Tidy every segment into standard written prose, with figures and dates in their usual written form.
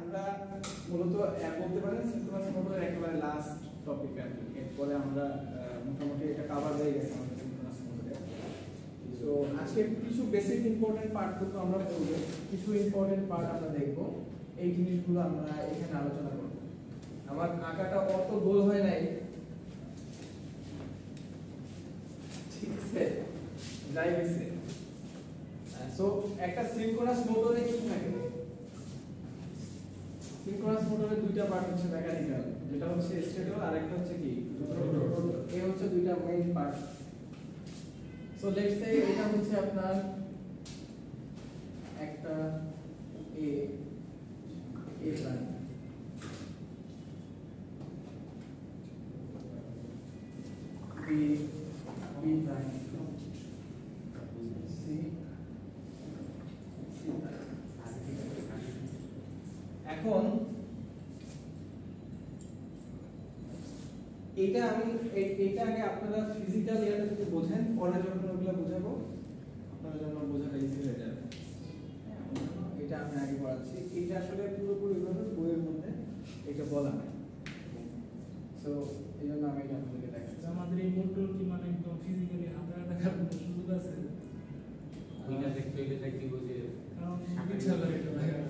আমরা মূলত বলতে পারেন সিনক্রোনাস মোটরের একেবারে লাস্ট টপিক আর কি। এরপরে আমরা মোটামুটি এটা কভার হয়ে গেছে আমাদের সিনক্রোনাস মোটরে। সো আজকে কিছু বেসিক ইম্পর্টেন্ট পার্টগুলো আমরা করব, কিছু ইম্পর্টেন্ট পার্ট আমরা দেখব, এই জিনিসগুলো আমরা এখানে আলোচনা করব। আমার আঁকাটা অত গোল হয় নাই, ঠিক আছে, যাই হয়েছে। সো একটা সিনক্রোনাস মোটরে কি থাকে? সিনক্রোনাস মোটরের দুইটা পার্ট হচ্ছে মেকানিক্যাল, যেটা হচ্ছে স্টেটর আর একটা হচ্ছে কি রোটর। এই হচ্ছে দুইটা main part. So let's say এটা হচ্ছে আপনার একটা A prime, B prime, C prime. এখন এটা আমি এটা আগে আপনারা ফিজিক্যাল ইয়াতে যদি বোঝেন, পরে যখন ওগুলো বোঝাবো আপনারা জন্য বোঝাটা ইজি হয়ে যাবে। এটা আমি আগে পড়াচ্ছি, এটা আসলে পুরোপুরি ভাবে বইয়ের মধ্যে এটা বলা নাই। সো এই জন্য আমি এটা আপনাদেরকে দেখাচ্ছি। আমাদের এই মোটর কি মানে একদম ফিজিক্যালি হাতে দেখার কোনো সুযোগ আছে? ওইটা দেখতে হইলে দেখতে বুঝে কারণ ইচ্ছা লাগে এটা দেখা।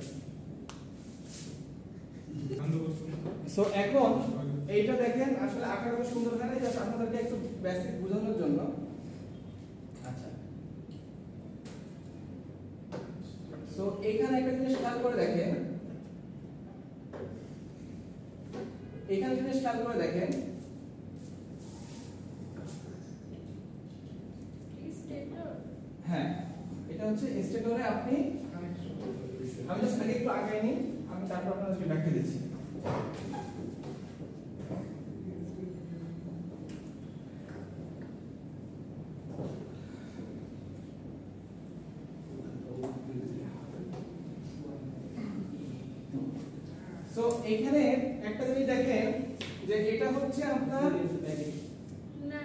সো এখন এইটা দেখেন, আসলে আঁকাটা তো সুন্দর হয় না, জাস্ট আপনাদেরকে একটু বেসিক বোঝানোর জন্য। আচ্ছা, সো এখানে একটা জিনিস খেয়াল করে দেখেন, এখানে জিনিস খেয়াল করে দেখেন, হ্যাঁ এটা হচ্ছে স্টেটরে আপনি, আমি জাস্ট আগে একটু আগাই নিই, আমি তারপর আপনাদেরকে ব্যাখ্যা দিচ্ছি। সো এখানে একটা জিনিস দেখেন যে এটা হচ্ছে আপনার না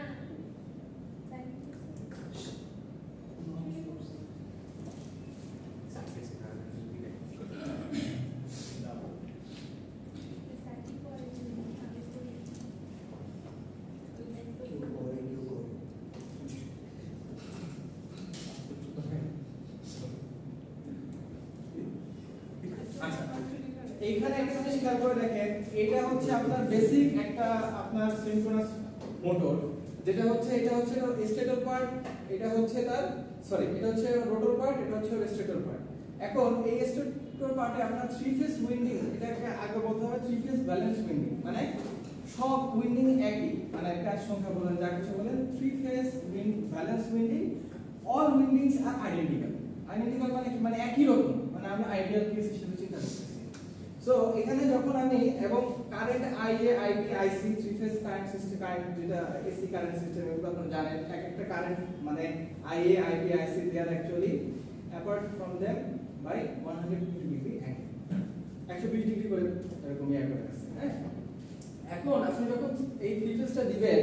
এইখানে একটা জিনিস খেয়াল করে দেখেন, এটা হচ্ছে আপনার বেসিক একটা আপনার সিনক্রোনাস মোটর, যেটা হচ্ছে এটা হচ্ছে স্টেটর পার্ট, এটা হচ্ছে তার এটা হচ্ছে রোটর পার্ট, এটা হচ্ছে স্টেটর পার্ট। এখন এই স্টেটর পার্টে আপনার থ্রি ফেজ উইন্ডিং, এটাকে আগে বলতে হবে থ্রি ফেজ ব্যালেন্স উইন্ডিং, মানে সব উইন্ডিং একই, মানে একটা সংখ্যা বলেন যা কিছু বলেন, three phase balance winding, all windings are identical. Identical মানে কি? মানে একই রকম, মানে আমরা আইডিয়াল কেস হিসেবে চিন্তা করতেছি। সো এখানে যখন আমি এবং current IA IB IC three phase current system, current যেটা এসি কারেন্ট সিস্টেম, এগুলো আপনারা জানেন, এক একটা কারেন্ট মানে IA IB IC they are actually apart from them by 120 degree angle, 120 degree করে এরকম ইয়া করে আছে। হ্যাঁ, এখন আপনি যখন এই থ্রি ফেজটা দিবেন,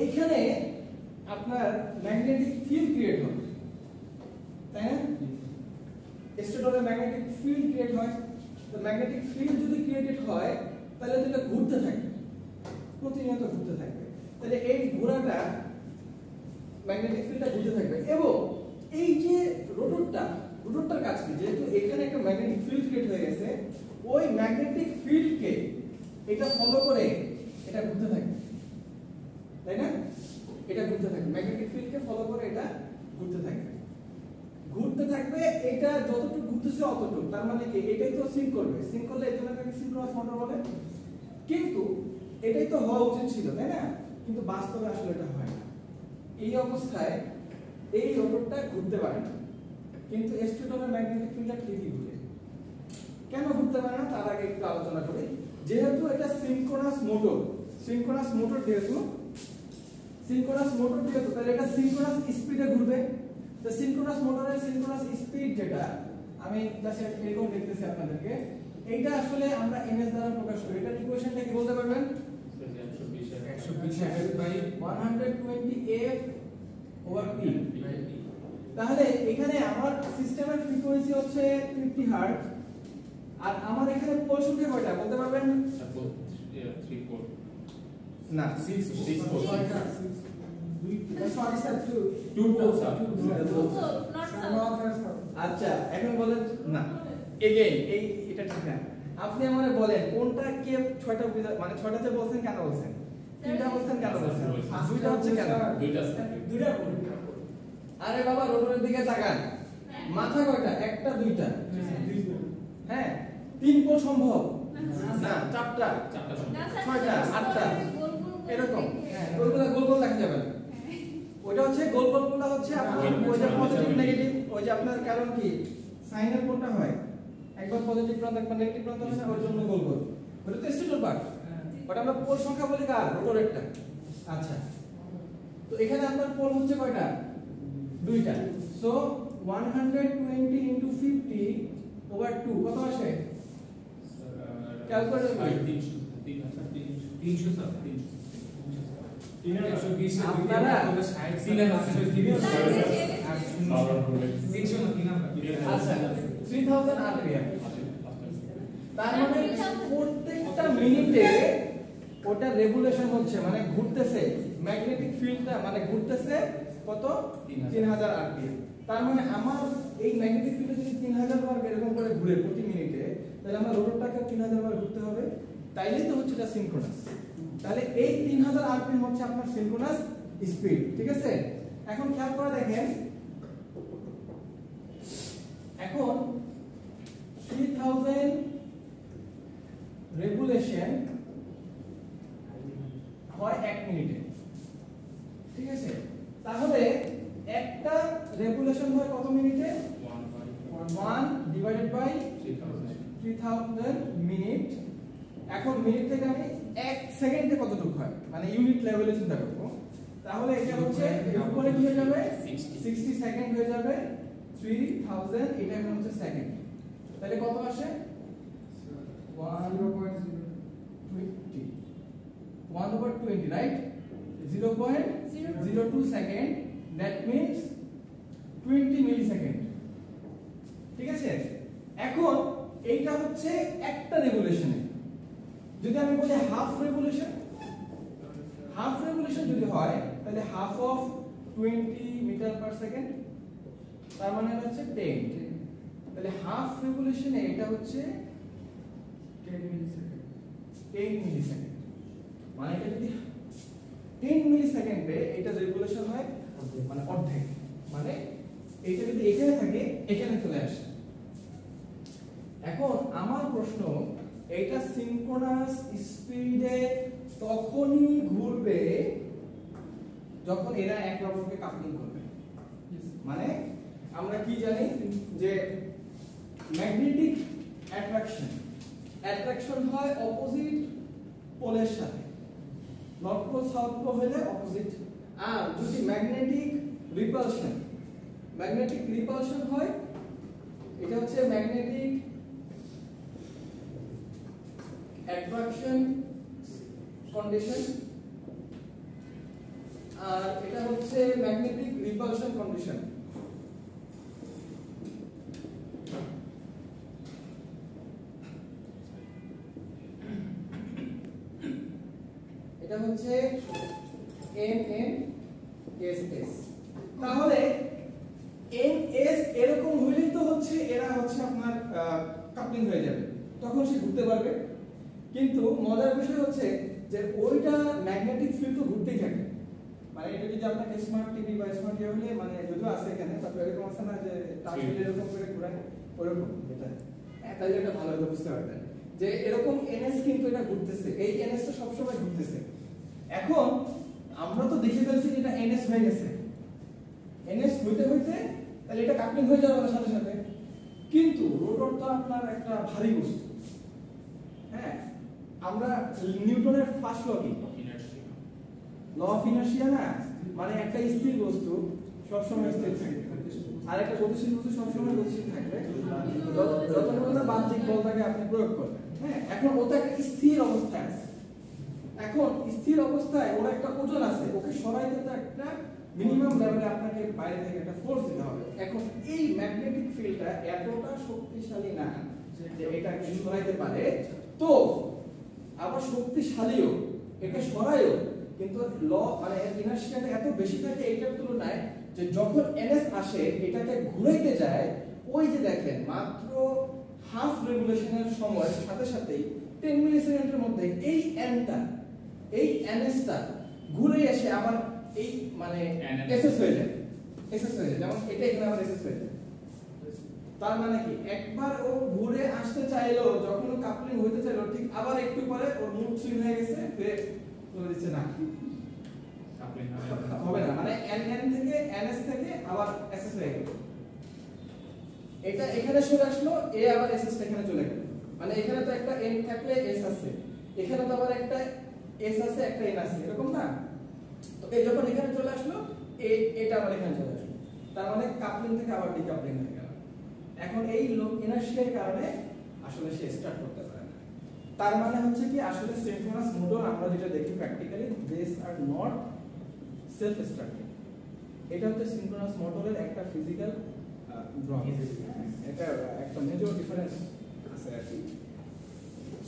এইখানে আপনার ম্যাগনেটিক ফিল্ড ক্রিয়েট হবে, তাই না? স্টেটরে ম্যাগনেটিক ফিল্ড ক্রিয়েট হয়। তো ম্যাগনেটিক ফিল্ড যদি ক্রিয়েটেড হয়, তাহলে এটা ঘুরতে থাকবে, প্রতিনিয়ত ঘুরতে থাকবে। তাহলে এই ঘোরাটা ম্যাগনেটিক ফিল্ডটা ঘুরতে থাকবে, এবং এই যে রোটরটার কাজ কি? যেহেতু এখানে একটা ম্যাগনেটিক ফিল্ড ক্রিয়েট হয়ে গেছে, ওই ম্যাগনেটিক ফিল্ডকে এটা ফলো করে এটা ঘুরতে থাকবে, তাই না? এটা ঘুরতে থাকবে, ম্যাগনেটিক ফিল্ডকে ফলো করে এটা ঘুরতে থাকবে, এটা যতটুকু ঘুরতেছে অতটুকু। তার মানে কি? এটাই তো সিঙ্ক করবে, সিঙ্ক করলে এই জন্য এটাকে সিনক্রোনাস মোটর বলে। কিন্তু এটাই তো হওয়া উচিত ছিল, তাই না? কিন্তু বাস্তবে আসলে এটা হয় না। এই অবস্থায় এই রোটরটা ঘুরতে পারে না, কিন্তু স্টেটরের ম্যাগনেটিক ফিল্ডটা ঠিকই ঘুরে। কেন ঘুরতে পারে না তার আগে একটু আলোচনা করি। যেহেতু এটা সিনক্রোনাস মোটর যেহেতু তাহলে এটা সিনক্রোনাস স্পিডে ঘুরবে। তো সিনক্রোনাস মোটরের সিনক্রোনাস স্পিড যেটা আমি জাস্ট এরকম দেখতেছি আপনাদেরকে, এইটা আসলে আমরা এমএস দ্বারা প্রকাশ করি। এটার ইকুয়েশনটা কি বলতে পারবেন? 120f/p। তাহলে এখানে আমার সিস্টেমের ফ্রিকোয়েন্সি হচ্ছে 50 হার্টজ, আর সংখ্যা কয়টা বলতে পারবেন? 3 4 না 6 4 Sorry, sir, 2 poles are আচ্ছা এখন বলেন না এগেইন এটা ঠিক না আপনি আমারে বলেন কোনটা কে 6টা মানে 6টা যে বলছেন কেন বলছেন তিনটা বলছেন কেন বলছেন দুইটা হচ্ছে কেন দুইটা আরে বাবা রোটরের দিকে তাকান মাথা কয়টা একটা দুইটা হ্যাঁ তিন পোল সম্ভব না চারটা ছয়টা আটটা এরকম ওইগুলা গোল গোল দেখা যাবে না ওইটা হচ্ছে গোল গোলগুলো হচ্ছে আপনার ওই যে পজিটিভ নেগেটিভ ওই যে আপনার কারণ কি সাইনের কোনটা হয় একবার পজিটিভ প্রান্ত একবার নেগেটিভ প্রান্ত হয় না ওর জন্য গোল গোল ওটা তো স্টেটর পার্ট ওটা আমরা পোল সংখ্যা বলি কার রোটরেরটা আচ্ছা তো এখানে আপনার পোল হচ্ছে কয়টা দুইটা সো 120 into 50 over 2 কত আসে ক্যালকুলেটর করি 300 আপনারা আচ্ছা 3000 আরপিএম তার মানে প্রত্যেকটা মিনিটে ওটা রেগুলেশন হচ্ছে মানে ঘুরতেছে ম্যাগনেটিক ফিল্ডটা মানে ঘুরতেছে কত 3000 আরপিএম তার মানে আমার এই ম্যাগনেটিক ফিল্ডে যদি 3000 বার এরকম করে ঘুরে প্রতি মিনিটে তাহলে আমার রোটরটাকে 3000 বার ঘুরতে হবে তাইলেই তো হচ্ছে এটা সিনক্রোনাস তাহলে এই 3000 আরপিএম হচ্ছে আপনার সিনক্রোনাস স্পিড ঠিক আছে এখন খেয়াল করে দেখেন এখন 3000 রেগুলেশন হয় 1 মিনিটে ঠিক আছে তাহলে একটা রেগুলেশন হয় কত মিনিটে 1 ডিভাইডেড বাই 3000 মিনিট এখন মিনিট থেকে আমি 1 সেকেন্ডে কতটুকু হয় মানে ইউনিট লেভেলে চিন্তা করব তাহলে এটা হচ্ছে উপরে কি হয়ে যাবে 60 সেকেন্ড হয়ে যাবে 3000 এটা এখন হচ্ছে সেকেন্ড তাহলে কত আসে 1/20 right 0.02 second that means 20 millisecond ঠিক আছে এখন এইটা হচ্ছে একটা রেগুলেশনে যদি আমি বলি হাফ রেগুলেশন যদি হয় তাহলে half of 20 meter per second তার মানে এটা হচ্ছে 10 তাহলে হাফ রেগুলেশনে এটা হচ্ছে 10 মিলিসেকেন্ড মানে এটা যদি 10 মিলিসেকেন্ডে এটা রেগুলেশন হয় মানে অর্ধেক মানে এটা যদি এখানে থাকে এখানে চলে আসে এখন আমার প্রশ্ন এইটা সিনক্রোনাস স্পিডে তখনই ঘুরবে যখন এরা একে অপরকে কাপলিং করবে মানে আমরা কি জানি যে ম্যাগনেটিক অ্যাট্রাকশন হয় অপোজিট পোলের সাথে নর্থ পোল সাউথ পোল হলে অপোজিট আর যদি ম্যাগনেটিক রিপালশন হয় এটা হচ্ছে ম্যাগনেটিক অ্যাট্রাকশন কন্ডিশন আর এটা হচ্ছে ম্যাগনেটিক রিপালশন কন্ডিশন এটা হচ্ছে NNSS তাহলে NS এরকম হইলেই তো হচ্ছে এরা হচ্ছে আপনার কাপলিং হয়ে যাবে তখন সে ঘুরতে পারবে কিন্তু মজার বিষয় হচ্ছে যে ওইটা ম্যাগনেটিক ফিল্ড তো ঘুরতেই থাকে মানে এটা যদি আপনাকে স্মার্ট টিভি বা স্মার্ট টিভি হলে মানে যদিও আছে এখানে তারপরে এরকম আছে না যে টাচ এরকম করে ঘোরায় ওরকম এটা তাহলে এটা ভালো করে বুঝতে পারবেন যে এরকম NS কিন্তু এটা ঘুরতেছে এই NS টা সবসময় ঘুরতেছে এখন আমরা তো দেখে ফেলছি যে এটা NS হয়ে গেছে NS হইতে হইতে তাহলে এটা কাপলিং হয়ে যাবে সাথে সাথে কিন্তু রোটর তো আপনার একটা ভারী বস্তু হ্যাঁ আমরা নিউটনের ফার্স্ট ল কি ল অফ ইনার্শিয়া না মানে একটা স্থির বস্তু সব সময় স্থির থাকবে আর একটা গতিশীল বস্তু সব সময় গতিশীল থাকবে যত পর্যন্ত বাহ্যিক বলটাকে আপনি প্রয়োগ করবেন হ্যাঁ এখন ওটা একটা স্থির অবস্থায় আছে এখন স্থির অবস্থায় ওর একটা ওজন আছে ওকে সরাইতে তো একটা মিনিমাম লেভেলে আপনাকে বাইরে থেকে একটা ফোর্স দিতে হবে এখন এই ম্যাগনেটিক ফিল্ডটা এতটা শক্তিশালী না যে যে এটা সরাইতে পারে, তো আবার শক্তিশালীও, এটা সরায়ও, কিন্তু ল মানে ইনার্শিয়াটা এত বেশি থাকে এইটার তুলনায় যে যখন এনএস আসে এটাকে ঘুরাইতে যায়, ওই যে দেখেন মাত্র হাফ রেগুলেশনের সময় সাথে সাথেই 10 মিলিসেকেন্ডের মধ্যে এই এনটা, এই এনএসটা ঘুরে এসে আবার এই মানে এসএস হয়ে যায়, এসএস হয়ে যায়, যেমন এটা এখানে আবার এসএস হয়ে যায়। তার মানে কি একবার ও ঘুরে আসতে চাইলো, যখন ও কাপলিং হইতে চাইলো, ঠিক আবার একটু পরে ওর মুড সুইং হয়ে গেছে, ফিরে বলে দিচ্ছে না কাপলিং হবে না, মানে এন থেকে এনএস থেকে আবার এসএস হয়ে গেল, এটা এখানে চলে আসলো, এ আবার এসএস এখানে চলে গেল, মানে এখানে তো একটা এন থাকলে এস আছে, এখানে তো আবার একটা এস আছে একটা এন আছে, এরকম না? তো এই যখন এখানে চলে আসলো, এটা আবার এখানে চলে আসলো, তার মানে কাপলিং থেকে আবার ডিকাপলিং হয়ে গেল। এখন এই ইনার্শিয়ার কারণে আসলে সে স্টার্ট করতে পারে না। তার মানে হচ্ছে কি আসলে সিনক্রোনাস মোটর আমরা যেটা দেখি practically, this are not self starting. এটা হচ্ছে সিনক্রোনাস মোটরের একটা ফিজিক্যাল ড্রয়িং, এটা একটা মেজর ডিফারেন্স আছে আর কি।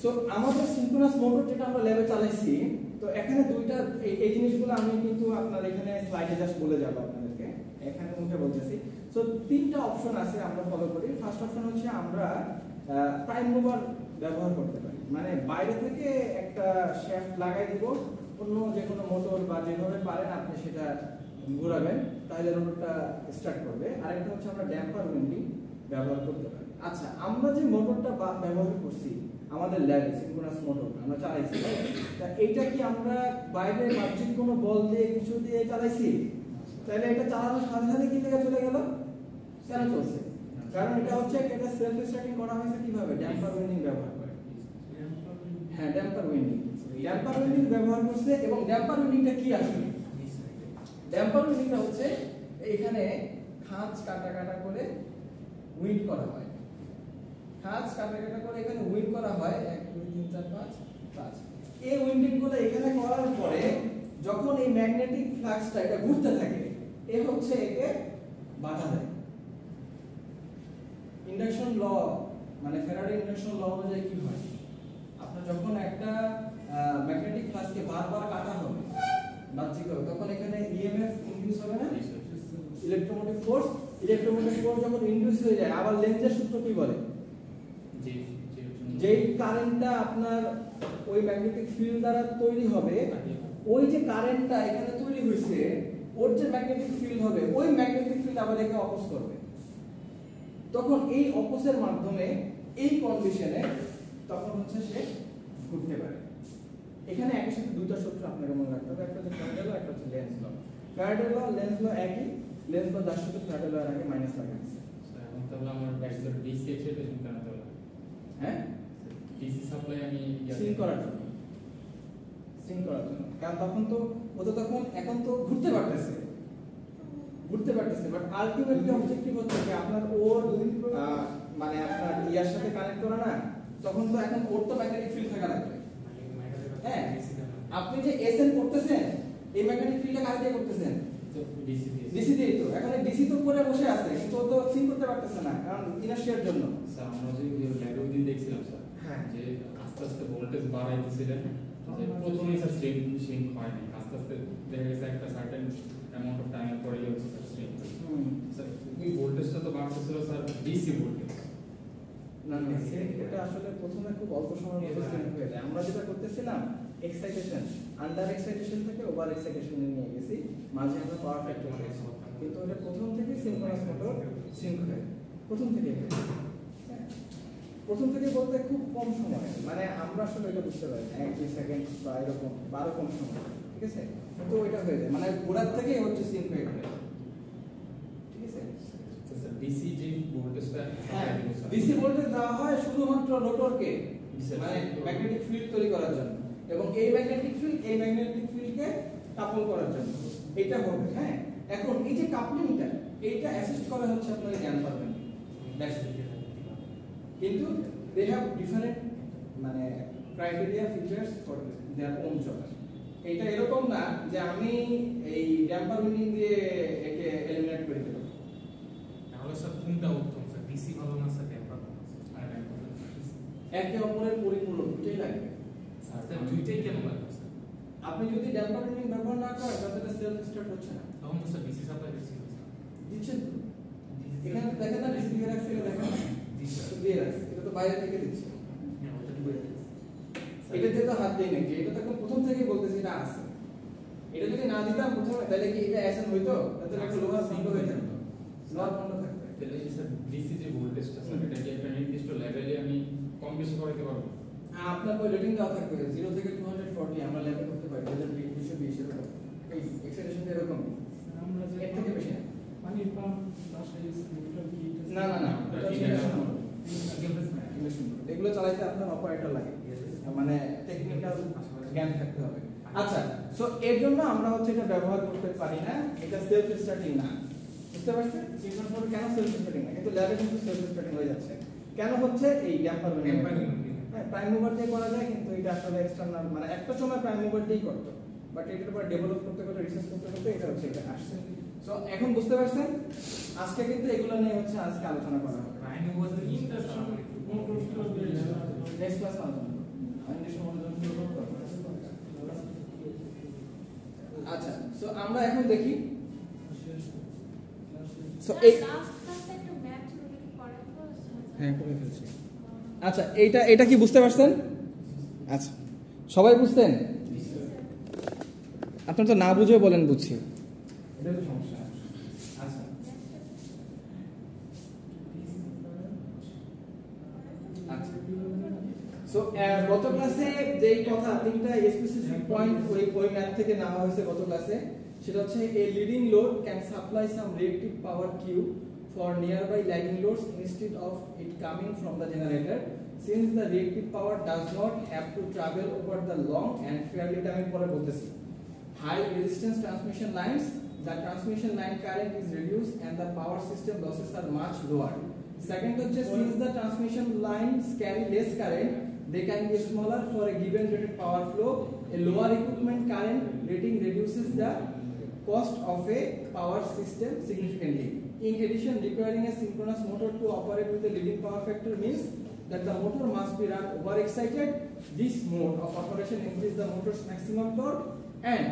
সো আমাদের সিনক্রোনাস মোটর যেটা আমরা ল্যাবে চালাইছি, তো এখানে দুইটা এই জিনিসগুলো আমি কিন্তু আপনার এখানে স্লাইডে জাস্ট বলে যাব আপনাদেরকে, এখানে মুখে বলতেছি। সো তিনটা অপশন আছে আমরা ফলো করি। ফার্স্ট অপশন হচ্ছে আমরা প্রাইম মুভার ব্যবহার করতে পারি, মানে বাইরে থেকে একটা শ্যাফট লাগাই দিব, অন্য যে কোনো মোটর বা যেভাবে পারেন আপনি সেটা ঘোরাবেন, তাহলে মোটরটা স্টার্ট করবে। আরেকটা হচ্ছে আমরা ড্যাম্পার উইন্ডিং ব্যবহার করতে পারি। আচ্ছা, আমরা যে মোটরটা ব্যবহার করছি আমাদের ল্যাবে সিনক্রোনাস মোটর আমরা চালাইছি, তা এইটা কি আমরা বাইরে বাহ্যিক কোনো বল দিয়ে কিছু দিয়ে চালাইছি? তাহলে এটা চালানোর সাথে সাথে কি লেগে চলে গেল? কেন চলছে? কারণ এটা হচ্ছে এটা সেলফ স্টার্টিং করা হয়েছে কিভাবে? ড্যাম্পার উইন্ডিং ব্যবহার করে। হ্যাঁ, ড্যাম্পার উইন্ডিং, ড্যাম্পার উইন্ডিং ব্যবহার করছে। এবং ড্যাম্পার উইন্ডিংটা কি আসলে? ড্যাম্পার উইন্ডিংটা হচ্ছে এখানে খাঁজ কাটা কাটা করে উইন্ড করা হয়, খাঁজ কাটা কাটা করে এখানে উইন্ড করা হয় 1 2 3 4 5 5। এই উইন্ডিং গুলো এখানে করার পরে যখন এই ম্যাগনেটিক ফ্লাক্সটা এটা ঘুরতে থাকে, এ হচ্ছে একে বাধা দেয়। ইন্ডাকশন ল মানে ফ্যারাডে ইন্ডাকশন ল অনুযায়ী কি হয়, আপনার যখন একটা ম্যাগনেটিক ফ্লাক্সকে বারবার কাটা হবে বাহ্যিকভাবে, তখন এখানে ইএমএফ ইনডিউস হবে না, ইলেকট্রোমোটিভ ফোর্স যখন ইনডিউস হয়ে যায়, আবার লেন্জের সূত্র কি বলে, যেই কারেন্টটা আপনার ওই ম্যাগনেটিক ফিল্ড দ্বারা তৈরি হবে, ওই যে কারেন্টটা এখানে তৈরি হয়েছে, ওর যে ম্যাগনেটিক ফিল্ড হবে, ওই ম্যাগনেটিক ফিল্ড আবার একে অপোজ করবে। তখন এই অপোজের মাধ্যমে এই কন্ডিশনে তখন হচ্ছে সে ঘুরতে পারে। এখানে একই সাথে দুটো সূত্র আপনাকে মনে রাখতে হবে, একটা হচ্ছে ফ্যারাডে ল, একটা হচ্ছে লেন্জ ল। ফ্যারাডে ল লেন্জ ল একই, লেন্জ ল যার সাথে ফ্যারাডে ল এর আগে মাইনাস লাগা আছে। তাহলে আমার ব্যাকসাইড ডিসি এক্সাইটেশন কেন দেওয়া? হ্যাঁ, ডিসি সাপ্লাই আমি সিঙ্ক করার জন্য, কারণ তখন তো ও তো তখন এখন তো ঘুরতে পারতেছে, বাট আলটিমেটলি অবজেক্টিভ হচ্ছে যে আপনার ওর মানে আপনার ইয়ার সাথে কানেক্ট করা না, তখন তো এখন ওর তো ম্যাগনেটিক ফিল্ড থাকা লাগবে। হ্যাঁ, আপনি যে এসএন করতেছেন, এই ম্যাগনেটিক ফিল্ডটা কার দিয়ে করতেছেন? ডিসি দিয়ে। তো এখন ডিসি তো করে বসে আছে, কিন্তু ও তো সিঙ্ক করতে পারতেছে না, কারণ ইনার্শিয়ার জন্য। স্যার আমরা যে ল্যাবে ওই দিন দেখছিলাম স্যার, হ্যাঁ, যে আস্তে আস্তে ভোল্টেজ বাড়াইতেছিলেন, যে প্রথমেই স্যার সিঙ্ক হয়নি, আস্তে আস্তে দেখা গেছে একটা সার্টেন অ্যামাউন্ট অফ টাইমের পরে হচ্ছে স্যার সিঙ্ক। স্যার ওই ভোল্টেজটা তো বাড়তেছিল স্যার ডিসি ভোল্টেজ। না এটা আসলে প্রথমে খুব অল্প সময়ের মধ্যে সিঙ্ক হয়ে যায়। আমরা যেটা করতেছিলাম এক্সাইটেশন, আন্ডার এক্সাইটেশন থেকে ওভার এক্সাইটেশনে নিয়ে গেছি, মাঝে আমরা পাওয়ার ফ্যাক্টর পেয়েছি, কিন্তু এটা প্রথম থেকে সিনক্রোনাস মোটর সিঙ্ক হয়, প্রথম থেকে বলতে খুব কম সময়, মানে আমরা আসলে এটা বুঝতে পারি 1-2 সেকেন্ড বা এরকম 12 কম সময়, ঠিক আছে, কিন্তু এটা হয়ে যায়, মানে গোড়ার থেকে হচ্ছে সিঙ্ক হয়ে গেল, ঠিক আছে। স্যার ডিসি যে ভোল্টেজটা, হ্যাঁ, ডিসি ভোল্টেজ দেওয়া হয় শুধুমাত্র রোটরকে, মানে ম্যাগনেটিক ফিল্ড তৈরি করার জন্য, এবং এই ম্যাগনেটিক ফিল্ডকে কাপল করার জন্য এটা হবে। হ্যাঁ, এখন এই যে কাপলিংটা, এইটা অ্যাসিস্ট করে হচ্ছে আপনার ড্যাম্পার উইন্ডিং, কিন্তু দে হ্যাভ ডিফারেন্ট মানে criteria features for their own job. এটা এরকম না যে আমি এই ড্যাম্পার উইন্ডিং দিয়ে একে এলিমিনেট করে দেব। তাহলে স্যার কোনটা উত্তম স্যার, ডিসি ভালো না স্যার ড্যাম্পার ভালো? একে অপরের পরিপূরক, দুটোই লাগবে। স্যার দুইটাই কেন লাগবে স্যার? আপনি যদি ড্যাম্পার উইন্ডিং ব্যবহার না করেন তাহলে এটা সেলফ স্টার্ট হচ্ছে না। তখন তো স্যার ডিসি সাপ্লাই দিচ্ছি দিচ্ছেন তো, এখানে দেখেন না ডিসি দিয়ে রাখছে, এটা দেখেন তো দিয়ে রাখছে, এটা তো বাইরে থেকে দিচ্ছে। এটা দিয়ে তো হাত দিয়ে নাকি, এটা তো একদম প্রথম থেকেই বলতেছি এটা আছে। এটা যদি না দিতাম প্রথমে তাহলে কি এটা অ্যাকশন হইতো? তাহলে একটা লোহার বন্ধ হয়ে যেত, লোহার বন্ধ থাকবে। তাহলে স্যার ডিসি যে ভোল্টেজটা স্যার এটা কি একটা নির্দিষ্ট লেভেলে আমি কম বেশি করাতে পারবো? আপনার ওই রেটিং দেওয়া থাকবে 0 থেকে 240 আমরা লেভেল করতে পারি 220 এরকম। এই এক্সাইটেশন এরকম আমরা যে এর থেকে বেশি না। পানির পাম্প বাসায় ইউজ করি ওটা কি না না না, ওটা এটা কি ইন্ডাকশন এটা? ইন্ডাকশন এগুলো চালাইতে আপনার অপারেটর লাগে, মানে টেকনিক্যাল জ্ঞান থাকতে হবে। আচ্ছা, সো এর জন্য আমরা হচ্ছে এটা ব্যবহার করতে পারি না, এটা সেলফ স্টার্টিং না। বুঝতে পারছেন সিগন্যাল মোটর কেন সেলফ স্টার্টিং না? কিন্তু ল্যাবে কিন্তু সেলফ স্টার্টিং হয়ে যাচ্ছে। কেন হচ্ছে? এই ড্যাম্পার হ্যাঁ, প্রাইম মুভার দিয়ে করা যায়, কিন্তু এটা আসলে এক্সটারনাল, মানে একটা সময় প্রাইম মুভার দিয়েই করতো, বাট এটার উপর ডেভেলপ করতে করতে রিসার্চ করতে করতে এটা হচ্ছে এটা আসছে। সো এখন বুঝতে পারছেন, আজকে কিন্তু এগুলো নিয়ে হচ্ছে আজকে আলোচনা করা হবে। প্রাইম ওভার ইন্ডাকশন মোটর কিভাবে নেক্সট ক্লাস আলোচনা করব। ইন্ডাকশন মোটর শুরু করব। আচ্ছা, সো আমরা এখন দেখি, সো এই লাস্ট ক্লাসে একটা ম্যাথ ছিল কি পড়া ফেলছে? হ্যাঁ করে ফেলছি। আচ্ছা, এটা কি বুঝতে পারছেন? আচ্ছা, সবাই বুঝতেন? আপনারা তো না বুঝেও বলেন বুঝছি, এটা তো সমস্যা। আচ্ছা, সো গত ক্লাসে যেই কথা তিনটা স্পেসিফিক পয়েন্ট ওই ম্যাথ থেকে নেওয়া হয়েছে গত ক্লাসে, সেটা হচ্ছে a leading load can supply some reactive power Q for nearby lagging loads instead of it coming from the generator, since the reactive power does not have to travel over the long and fairly time পরে বলতেছি high resistance transmission lines, the transmission line current is reduced and the power system losses are much lower. Second হচ্ছে since the transmission lines carry less current, they can be smaller for a given rated power flow. A lower equipment current rating reduces the cost of a power system significantly. In addition, requiring a synchronous motor to operate with a leading power factor means that the motor must be run overexcited. This mode of operation increases the motor's maximum torque and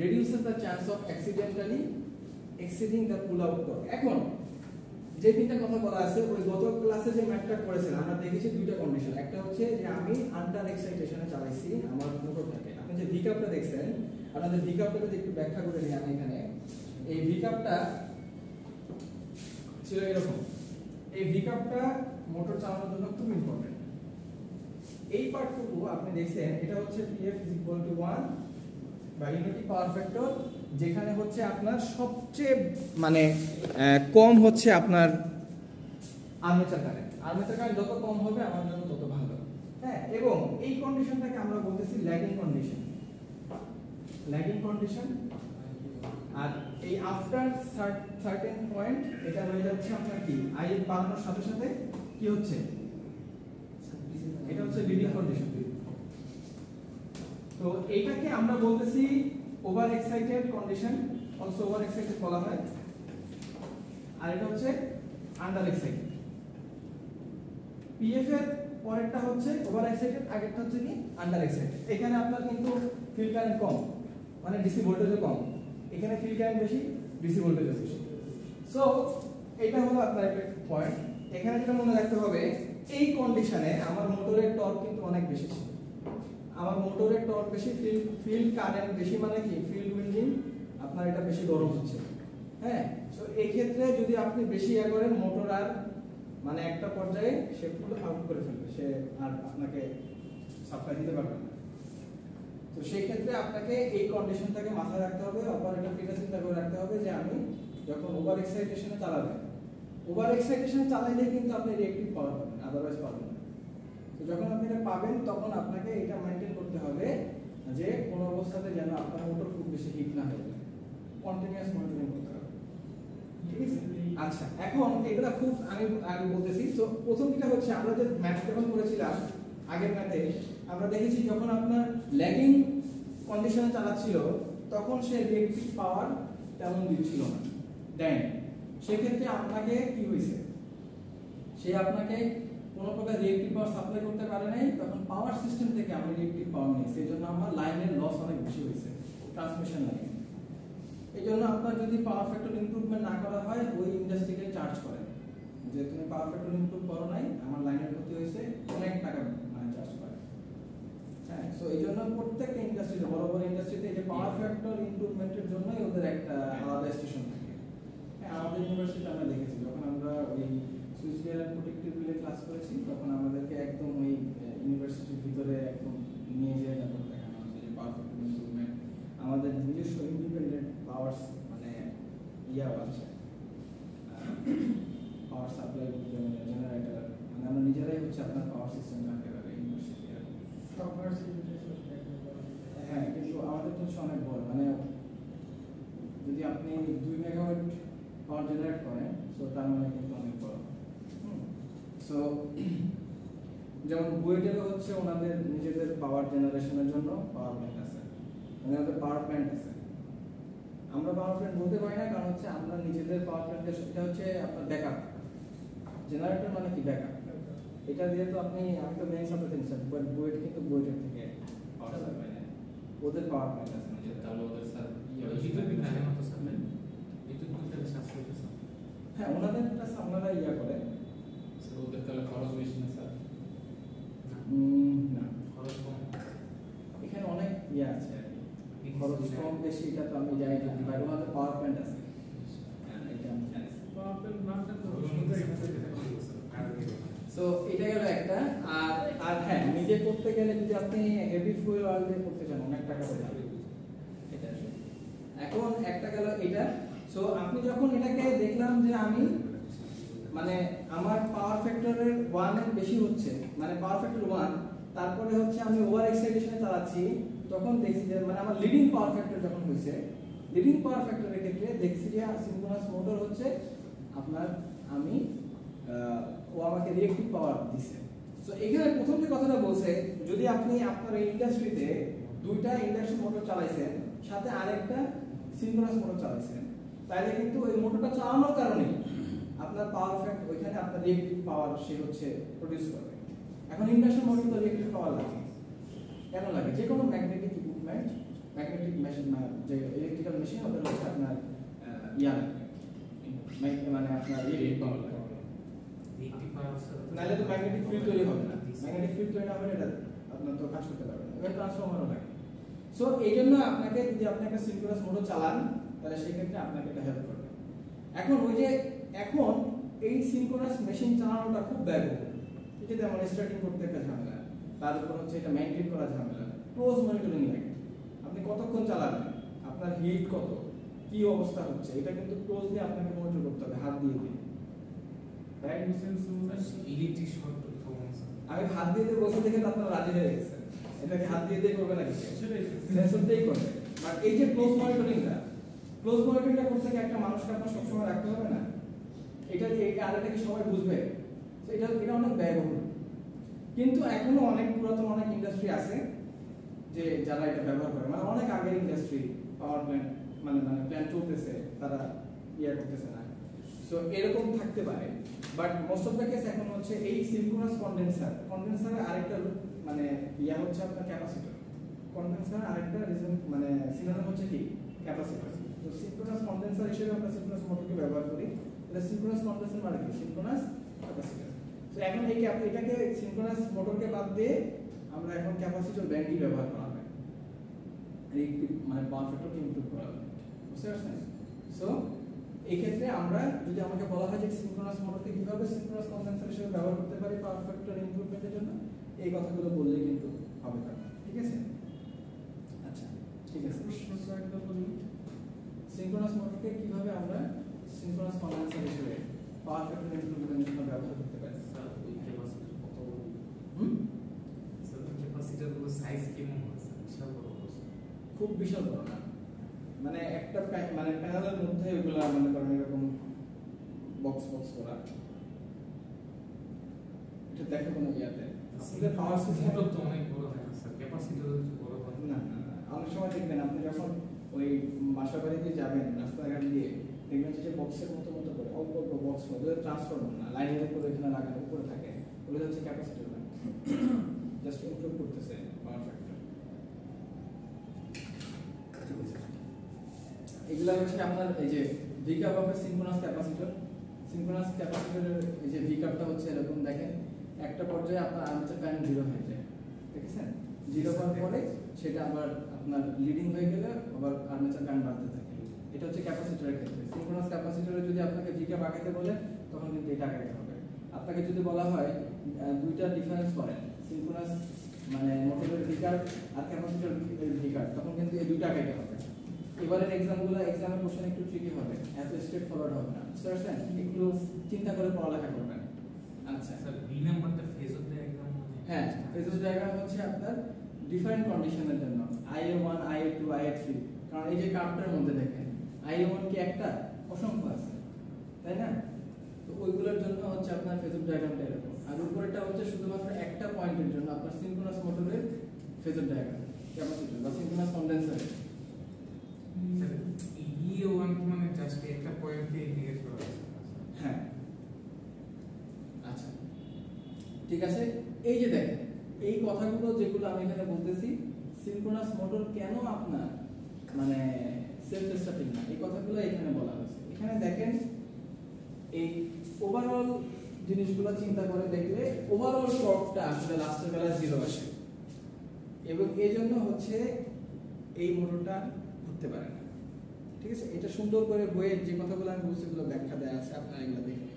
reduces the chance of accidentally exceeding the pull-out torque. এখন যে তিনটা কথা বলা আছে ওই গত ক্লাসে যে ম্যাথটা করেছেন আমরা দেখেছি দুইটা কন্ডিশন। একটা হচ্ছে যে আমি আন্ডার এক্সাইটেশনে চালাইছি আমার মোটরটাকে। আপনি যে ভিকাপটা দেখছেন, আপনাদের ভিকাপটা যদি একটু ব্যাখ্যা করে দিই আমি এখানে। এই ভিকাপটা ছিল এরকম, এই ভিকাপটা মোটর চালানোর জন্য খুব ইম্পর্টেন্ট। এই পার্টটুকু আপনি দেখছেন, এটা হচ্ছে PF = 1 বা ইউনিটি পাওয়ার ফ্যাক্টর, যেখানে হচ্ছে আপনার সবচেয়ে মানে কম হচ্ছে আপনার আর্মেচার কারেন্ট। আর্মেচার কারেন্ট যত কম হবে আমার জন্য তত ভালো। হ্যাঁ, এবং এই কন্ডিশনটাকে আমরা বলতেছি ল্যাগিং কন্ডিশন। Lagging condition. আর এই আফটার সার্টেন পয়েন্ট এটা হয়ে যাচ্ছে আপনার কি আইএফ বাড়ানোর সাথে সাথে কি হচ্ছে, এটা হচ্ছে লিডিং কন্ডিশন। তো এইটাকে আমরা বলতেছি over excited condition, also over excited বলা হয়। আর এটা হচ্ছে আন্ডার এক্সাইটেড। পিএফ এর পরেরটা হচ্ছে ওভার এক্সাইটেড, আগেরটা হচ্ছে কি আন্ডার এক্সাইটেড। এখানে আপনার কিন্তু ফিল্ড কারেন্ট কম, মানে ডিসি ভোল্টেজও কম, এখানে ফিল্ড কারেন্ট বেশি, ডিসি ভোল্টেজও বেশি। সো এটা হলো আপনার একটা পয়েন্ট। এখানে যেটা মনে রাখতে হবে, এই কন্ডিশনে আমার মোটরের টর্ক কিন্তু অনেক বেশি ছিল। আমার মোটরের টর্ক বেশি, ফিল্ড কারেন্ট বেশি, মানে কি ফিল্ড উইন্ডিং আপনার এটা বেশি গরম হচ্ছে। হ্যাঁ, সো এই ক্ষেত্রে যদি আপনি বেশি ইয়া করেন, মোটর আর মানে একটা পর্যায়ে সে পুরো আউট করে ফেলবে, সে আর আপনাকে সাপ্লাই দিতে পারবে না। তো সেই ক্ষেত্রে আপনাকে এই কন্ডিশনটাকে মাথায় রাখতে হবে, অপারেটরকে চিন্তা করে রাখতে হবে যে আমি যখন ওভার এক্সাইটেশনে চালাবেন, ওভার এক্সাইটেশনে চালাইলে কিন্তু আপনি রিঅ্যাক্টিভ পাওয়ার পাবেন, আদারওয়াইজ পাবেন না। তো যখন আপনি এটা পাবেন তখন আপনাকে এটা মেইনটেইন করতে হবে যে কোন অবস্থাতে যেন আপনার মোটর খুব বেশি হিট না হয়ে যায়, কন্টিনিউয়াস মনিটরিং করতে হবে। ঠিক আছে? আচ্ছা, এখন এগুলা খুব আমি বলতেছি। তো প্রথম যেটা হচ্ছে, আমরা যে ম্যাথ যখন করেছিলাম আগের ম্যাথে আমরা দেখেছি যখন আপনার ল্যাগিং কন্ডিশনে চালাচ্ছিল তখন সে রিঅ্যাক্টিভ পাওয়ার তেমন দিচ্ছিল না, দেন সেক্ষেত্রে আপনাকে কি হয়েছে, সে আপনাকে কোনো প্রকার রিঅ্যাক্টিভ পাওয়ার সাপ্লাই করতে পারে নাই, তখন পাওয়ার সিস্টেম থেকে আমি রিঅ্যাক্টিভ পাওয়ার নিই, সেই জন্য আমার লাইনের লস অনেক বেশি হয়েছে ট্রান্সমিশন লাইনে। এই জন্য আপনার যদি পাওয়ার ফ্যাক্টর ইমপ্রুভমেন্ট না করা হয়, ওই ইন্ডাস্ট্রিকে চার্জ করে যে তুমি পাওয়ার ফ্যাক্টর ইমপ্রুভ করো নাই, আমার লাইনের ক্ষতি হয়েছে, অনেক টাকা মানে চার্জ করে। হ্যাঁ, সো এই জন্য প্রত্যেকটা ইন্ডাস্ট্রিতে, বড় বড় ইন্ডাস্ট্রিতে যে পাওয়ার ফ্যাক্টর ইমপ্রুভমেন্টের জন্যই ওদের একটা আলাদা স্টেশন থাকে। হ্যাঁ, আমাদের ইউনিভার্সিটিতে আমরা দেখেছি, যখন আমরা ওই switch gear and protective relay class করেছি, তখন আমাদেরকে একদম ওই ইউনিভার্সিটির ভিতরে একদম নিয়ে যেয়ে তারপর দেখানো হচ্ছে যে পাওয়ার ফ্যাক্টর ইমপ্রুভমেন্ট, আমাদের নিজস্ব ইন্ডিপেন্ডেন্ট পাওয়ার মানে ইয়াও আছে, পাওয়ার সাপ্লাই জেনারেটর, মানে আমরা নিজেরাই হচ্ছে আপনার পাওয়ার সিস্টেম রাখতে পারি ইউনিভার্সিটি। হ্যাঁ, কিন্তু আমাদের তো হচ্ছে অনেক বড়, মানে যদি আপনি 2 মেগাওয়াট পাওয়ার জেনারেট করেন, সো তার মানে কিন্তু অনেক বড়। সো যেমন বুয়েটেরও হচ্ছে ওনাদের নিজেদের পাওয়ার জেনারেশনের জন্য পাওয়ার প্ল্যান্ট আছে, ওনাদের পাওয়ার প্ল্যান্ট আছে। আমরা পাওয়ার প্ল্যান্ট বলতে পারি না, কারণ হচ্ছে আমরা নিজেদের পাওয়ার প্ল্যান্টের, এটা হচ্ছে আপনার ব্যাকআপ জেনারেটর, মানে কি ব্যাকআপ, এটা দিয়ে তো আপনি, আমি তো মেইন সাপ্লাই দিচ্ছি, বাট বুয়েট কিন্তু বুয়েটের থেকে পাওয়ার সাপ্লাই নেয়, ওদের পাওয়ার প্ল্যান্ট আছে নিজেদের। তাহলে ওদের স্যার হ্যাঁ, ওনাদের প্লাস আপনারা ইয়া করে ওদের তাহলে খরচ বেশি না স্যার? না, খরচ কম, এখানে অনেক ইয়া আছে আর কি, খরচ কম বেশি এটা তো আমি জানি না, বাট ওনাদের পাওয়ার প্ল্যান্ট আছে। এটা আমি জানি। সো এটা গেল একটা। আর হ্যাঁ, নিজে করতে গেলে যদি আপনি হেভি ফুয়েল অয়েল দিয়ে করতে চান, অনেক টাকা পড়ে যাবে। এটা এখন একটা গেল এটা। সো আপনি যখন এটাকে দেখলাম যে আমি মানে আমার পাওয়ার ফ্যাক্টরের 1 এর বেশি হচ্ছে, মানে পাওয়ার ফ্যাক্টর 1, তারপরে হচ্ছে আমি ওভার এক্সাইটেশনে চালাচ্ছি, তখন দেখছি যে মানে আমার লিডিং পাওয়ার ফ্যাক্টর যখন হয়েছে, লিডিং পাওয়ার ফ্যাক্টরের ক্ষেত্রে দেখছি যে সিনক্রোনাস মোটর হচ্ছে আপনার আমি ও আমাকে রিঅ্যাক্টিভ পাওয়ার দিচ্ছে। সো এখানে প্রথম যে কথাটা বলছে, যদি আপনি আপনার এই ইন্ডাস্ট্রিতে 2টা ইন্ডাকশন মোটর চালাইছেন, সাথে আরেকটা সিনক্রোনাস মোটর চালাইছেন, তাহলে কিন্তু ওই মোটরটা চালানোর কারণে আপনার পাওয়ার ফ্যাক্টর ওইখানে আপনার রিঅ্যাক্টিভ পাওয়ার সে হচ্ছে প্রডিউস করবে। এখন ইন্ডাকশন মোটর তো রিঅ্যাক্টিভ পাওয়ার লাগে, কেন লাগে? যে কোনো ম্যাগনেটিক ইকুইপমেন্ট, ম্যাগনেটিক মেশিন, যে ইলেকট্রিক্যাল মেশিন, ওদের হচ্ছে আপনার ইয়া লাগবে, মানে আপনার রিঅ্যাক্টিভ পাওয়ার লাগে, নাহলে তো ম্যাগনেটিক ফিল্ড তৈরি হবে না। ম্যাগনেটিক ফিল্ড তৈরি না হলে এটা আপনার তো কাজ করতে পারবে না, এবার ট্রান্সফরমারও লাগে। সো এই জন্য আপনাকে, যদি আপনি একটা সিনক্রোনাস মোটর চালান, তাহলে সেই ক্ষেত্রে আপনাকে এটা হেল্প করবে। এখন ওই যে এখন এই সিনক্রোনাস মেশিন চালানোটা খুব ব্যয়বহুল, এটা যেমন স্টার্টিং করতে একটা ঝামেলা, তার উপর হচ্ছে এটা মেইনটেইন করা ঝামেলা, ক্লোজ মনিটরিং লাগে, আপনি কতক্ষণ চালাবেন, আপনার হিট কত, কি অবস্থা হচ্ছে, এটা কিন্তু ক্লোজলি আপনাকে মনিটর করতে হবে হাত দিয়ে দিয়ে। ইলেকট্রিক শর্ট আমি হাত দিয়ে দিয়ে বসে দেখে তো আপনারা রাজি হয়ে গেছেন, এটাকে হাত দিয়ে দিয়ে করবে নাকি? সেন্সরটাই করবে। বাট এই যে ক্লোজ মনিটরিংটা করতে গিয়ে একটা মানুষকে আপনার সবসময় রাখতে হবে না, এটা আরেকটা কি সবাই বুঝবে? এটা অনেক ব্যয়বহুল, কিন্তু এখনো অনেক পুরাতন অনেক ইন্ডাস্ট্রি আছে যে যারা এটা ব্যবহার করে, মানে অনেক আগের ইন্ডাস্ট্রি, পাওয়ার প্ল্যান্ট মানে প্ল্যান্ট চলতেছে, তারা ইয়ে করতেছে না। সো এরকম থাকতে পারে, but most of the case এখন হচ্ছে এই সিনক্রোনাস কন্ডেন্সারের আরেকটা মানে ইয়া হচ্ছে আপনার ক্যাপাসিটর। কন্ডেন্সারের আরেকটা রিজন মানে সিনোনিম হচ্ছে কি? ক্যাপাসিটর। তো সিনক্রোনাস কন্ডেন্সার হিসেবে আমরা সিনক্রোনাস মোটরকে ব্যবহার করি। এটা সিনক্রোনাস কন্ডেন্সার মানে কি? Synchronous capacitor. তো এখন এই এটাকে সিনক্রোনাস মোটরকে বাদ দিয়ে আমরা এখন ক্যাপাসিটর ব্যাংকই ব্যবহার করা হয়, মানে পাওয়ার ফ্যাক্টরকে ইমপ্রুভ করা হয়। বুঝতে পারছেন? সো এই ক্ষেত্রে আমরা যদি আমাকে বলা হয় যে সিনক্রোনাস মোটরকে কিভাবে সিনক্রোনাস কন্ডেন্সার হিসেবে ব্যবহার করতে পারি পাওয়ার ফ্যাক্টর ইমপ্রুভমেন্টের জন্য, এই কথাগুলো বললেই কিন্তু হবে না। ঠিক আছে? আচ্ছা, ঠিক আছে। সিনক্রোনাস মোটরকে কিভাবে আমরা সিনক্রোনাস কন্ডেন্সার হিসেবে পাওয়ার ফ্যাক্টর ইমপ্রুভমেন্টের জন্য ব্যবহার করতে পারি? স্যার ওই ক্যাপাসিটর কত বড়? স্যার ক্যাপাসিটর গুলো সাইজ কেমন হয় স্যার? বিশাল বড় বড়? খুব বিশাল বড় না, মানে একটা মানে প্যানেলের মধ্যে ওগুলা মনে করেন এরকম বক্স করা, এটা দেখো কোনো ইয়াতে আসলে পাওয়ার সিস্টেম তো অনেক বড় থাকে স্যার, ক্যাপাসিটর বড় হয় না। অনেক সময় দেখবেন আপনি যখন ওই বাসা বাড়িতে যাবেন রাস্তাঘাট দিয়ে, দেখবেন যে বক্সের মতো করে অল্প অল্প বক্স মধ্যে ট্রান্সফরমার না, লাইনের উপরে এখানে লাগানো উপরে থাকে, ওগুলো হচ্ছে ক্যাপাসিটর ব্যাংক, জাস্ট ইমপ্রুভ করতেছে পাওয়ার ফ্যাক্টর। এগুলা হচ্ছে আপনার এই যে V cup of synchronous capacitor. Synchronous ক্যাপাসিটরের এই যে ভি কাপটা হচ্ছে এরকম দেখেন, একটা পর্যায়ে আপনার আর্মেচার কারেন্ট 0 হয়ে যায়, দেখেছেন? 0 হওয়ার পরে সেটা আবার আপনার লিডিং হয়ে গেলে আবার আর্মেচার কারেন্ট বাড়তে থাকে। এটা হচ্ছে ক্যাপাসিটরের ক্ষেত্রে। সিনক্রোনাস ক্যাপাসিটরে যদি আপনাকে ভি কাপ আঁকাতে বলে তখন কিন্তু এটা আঁকাতে হবে। আপনাকে যদি বলা হয় দুইটা ডিফারেন্স করেন, সিনক্রোনাস মানে মোটরের ভি কাপ আর ক্যাপাসিটরের ভি কাপ, তখন কিন্তু এই দুইটা আঁকাতে হবে। এবারের এক্সামগুলো এক্সামের কোশ্চেন একটু ট্রিকি হবে, এত স্ট্রেট ফরওয়ার্ড হবে না, বুঝতে পারছেন? একটু চিন্তা করে পড়ালেখা করবেন। আচ্ছা স্যার বি নাম্বারটা ফেজর ডায়াগ্রাম হ্যাঁ, ফেজর ডায়াগ্রাম হচ্ছে আপনার ডিফারেন্ট কন্ডিশনের জন্য IA1 IA2 IA3, কারণ এই যে কার্ভটার মধ্যে দেখেন IA1 কি একটা, অসংখ্য আছে, তাই না? তো ওইগুলোর জন্য হচ্ছে আপনার ফেজর ডায়াগ্রামটা এরকম। আর উপরেরটা হচ্ছে শুধুমাত্র একটা পয়েন্টের জন্য আপনার সিনক্রোনাস মোটরের ফেজর ডায়াগ্রাম, ক্যাপাসিটর বা সিনক্রোনাস কন্ডেন্সার। স্যার E1 মানে জাস্ট একটা পয়েন্টকে ইন্ডিকেট করা হয়েছে। হ্যাঁ, আচ্ছা ঠিক আছে। এই যে দেখেন এই কথাগুলো যেগুলো আমি এখানে বলতেছি, সিনক্রোনাস মোটর কেন আপনার মানে সেলফ স্টার্টিং না, এই কথাগুলো এখানে বলা হয়েছে। এখানে দেখেন এই ওভারঅল জিনিসগুলো চিন্তা করে দেখলে ওভারঅল টর্কটা আসলে লাস্টের বেলা 0 আসে, এবং এই জন্য হচ্ছে এই মোটরটা ঘুরতে পারে না। ঠিক আছে, এটা সুন্দর করে বইয়ের যে কথাগুলো আমি বলছি সেগুলো ব্যাখ্যা দেওয়া আছে, আপনারা এগুলো দেখে।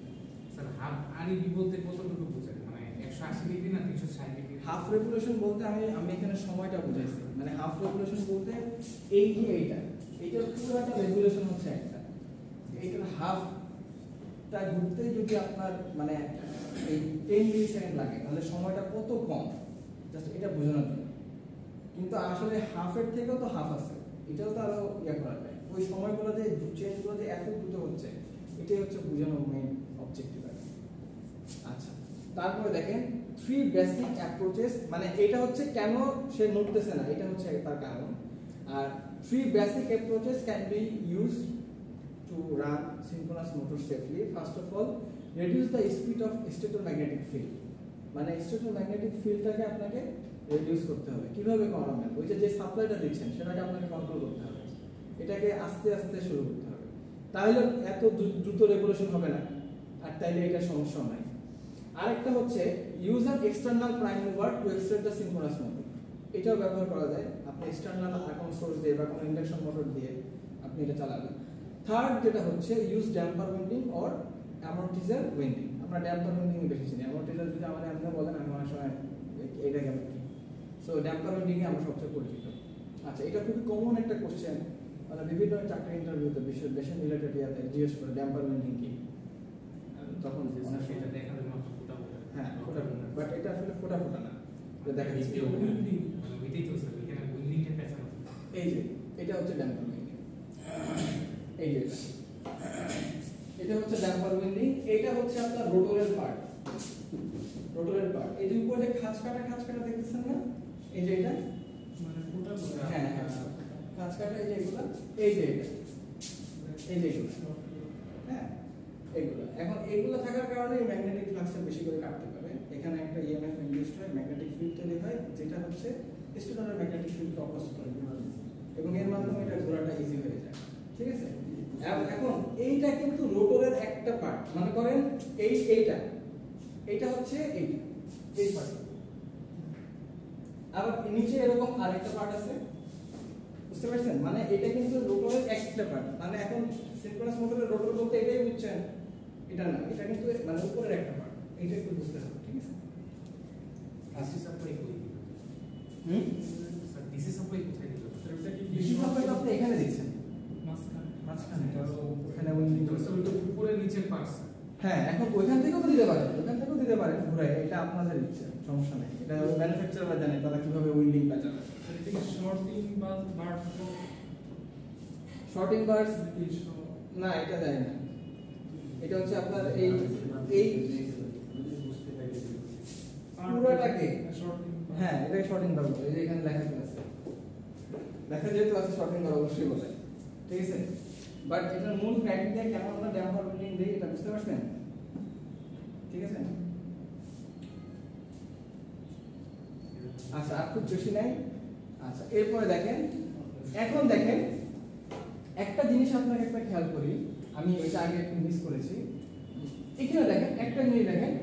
স্যার হাফ আরইবি বলতে কতটুকু বোঝায়, মানে 180 ডিগ্রি না 360 ডিগ্রি? হাফ রেভলিউশন বলতে আমি এখানে সময়টা বুঝাইছি, মানে হাফ রেভলিউশন বলতে এই যে এইটার পুরোটা রেভলিউশন হচ্ছে একটা, এইটার হাফটা ঘুরতে যদি আপনার মানে এই 10 মিলি সেকেন্ড লাগে তাহলে সময়টা কত কম, জাস্ট এটা বোঝানোর জন্য। কিন্তু আসলে হাফের থেকেও তো হাফ আছে, এটাও তো আরো ইয়ে করা যায়, ওই সময়গুলো যে চেঞ্জগুলো যে এত দ্রুত হচ্ছে, এটাই হচ্ছে বোঝানোর মেইন অবজেক্টিভ। আচ্ছা, তারপরে দেখেন 3 বেসিক অ্যাপ্রোচেস, মানে এটা হচ্ছে কেন সে নড়তেছে না, এটা হচ্ছে তার কারণ। আর 3 basic approaches can be used to run synchronous motor safely. First of all, reduce the speed of stator magnetic field, মানে স্টেটর ম্যাগনেটিক ফিল্ডটাকে আপনাকে রিডিউস করতে হবে। কিভাবে করাবেন? ওই যে সাপ্লাইটা দিচ্ছেন সেটাকে আপনাকে কন্ট্রোল করতে হবে, এটাকে আস্তে আস্তে শুরু করতে হবে, তাহলে এত দ্রুত রেগুলেশন হবে না, আর তাইলে এটা সমস্যা নাই। আরেকটা হচ্ছে use an external prime mover two extract the synchronous motor, এটাও ব্যবহার করা যায়। আপনি এক্সটার্নাল কোনো সোর্স দিয়ে বা কোনো ইন্ডাকশন মোটর দিয়ে আপনি এটা চালাবেন। থার্ড যেটা হচ্ছে use damper winding or amortisseur winding. আমরা ড্যাম্পার উইন্ডিং বেশি চিনি, অ্যামর্টিজার যদি আমাদের আপনি বলেন আমি অনেক সময় এটা কেমন কি, সো ড্যাম্পার উইন্ডিং এ আমরা সবচেয়ে পরিচিত। আচ্ছা, এটা খুবই কমন একটা কোশ্চেন, মানে বিভিন্ন চাকরি ইন্টারভিউতে বেশি রিলেটেড ইয়াতে জিজ্ঞেস করে ড্যাম্পার উইন্ডিং কি, তখন অনেক সেটা সময় দেখানোর মাত্র ফোটা হ্যাঁ ফোটা, বাট এটা আসলে ফোটা না, এটা দেখা যাচ্ছে ওইটাই তো স্যার, এখানে উইন্ডিংটা পেছানো। এই যে এটা হচ্ছে ড্যাম্পার উইন্ডিং, এই যে এটা হচ্ছে ড্যাম্পার উইন্ডিং। এটা হচ্ছে আপনার রোটরের পার্ট, এই যে উপরে যে খাঁজ কাটা দেখতেছেন না, এই যে এটা মানে ফোটা হ্যাঁ খাঁজ কাটা, এই যে এগুলা, এই যে এটা, এই যে এগুলা, হ্যাঁ এগুলো। এখন এগুলো থাকার কারণে ম্যাগনেটিক ফ্লাক্সটা বেশি করে কাটতে পারে। এখানে একটা ইএমএফ ইনডিউসড হয়, ম্যাগনেটিক ফিল্ড তৈরি হয়, যেটা হচ্ছে স্টেটরের ম্যাগনেটিক ফিল্ডকে অপোজিট করে, এবং এর মাধ্যমে এটা ঘোরাটা ইজি হয়ে যায়। ঠিক আছে, এখন এইটা কিন্তু রোটরের একটা পার্ট, মনে করেন এইটা হচ্ছে এই পার্ট, আবার নিচে এরকম আরেকটা পার্ট আছে, বুঝতে পারছেন? মানে এটা কিন্তু রোটরের একটা পার্ট, মানে এখন সিনক্রোনাস মোটরের রোটর বলতে এটাই বুঝছেন, এটা না, এটা কিন্তু মানে উপরের একটা পার্ট, এটা একটু বুঝতে হবে। ঠিক আছে, ডিসি সাপ্লাই কই দিল? স্যার ডিসি সাপ্লাই কোথায় দিল? এটা কি ডিসি সাপ্লাই তো আপনি এখানে দিচ্ছেন, মাঝখানে ওখানে উইন্ডিং উপরে নিচে পার্টস। হ্যাঁ, এখন ওইখান থেকেও দিতে পারেন, ঘুরাই, এটা আপনাদের ইচ্ছা, সমস্যা নেই। এটা ম্যানুফ্যাকচারাররা জানে তারা কিভাবে উইন্ডিং চালাবে। এটা কি শর্টিং বা বার্ড শর্টিং বার্স না, এটা দেয় না, এটা হচ্ছে আপনার এই পুরোটাকে শর্টিং হ্যাঁ এটাকে শর্টিং বার বলে, এই যে এখানে লেখা আছে, যেহেতু আছে শর্টিং বার অবশ্যই বলে। ঠিক আছে, বাট এটার মূল ক্রাইটেরিয়া কেন আমরা ড্যাম্পার উইন্ডিং দিই এটা বুঝতে পারছেন? ঠিক আছে, আচ্ছা আর খুব বেশি নাই। আচ্ছা এরপরে দেখেন, এখন দেখেন একটা জিনিস আপনাকে একটা খেয়াল করি, আমি এটা আগে একটু মিস করেছি। এখানে দেখেন একটা জিনিস দেখেন,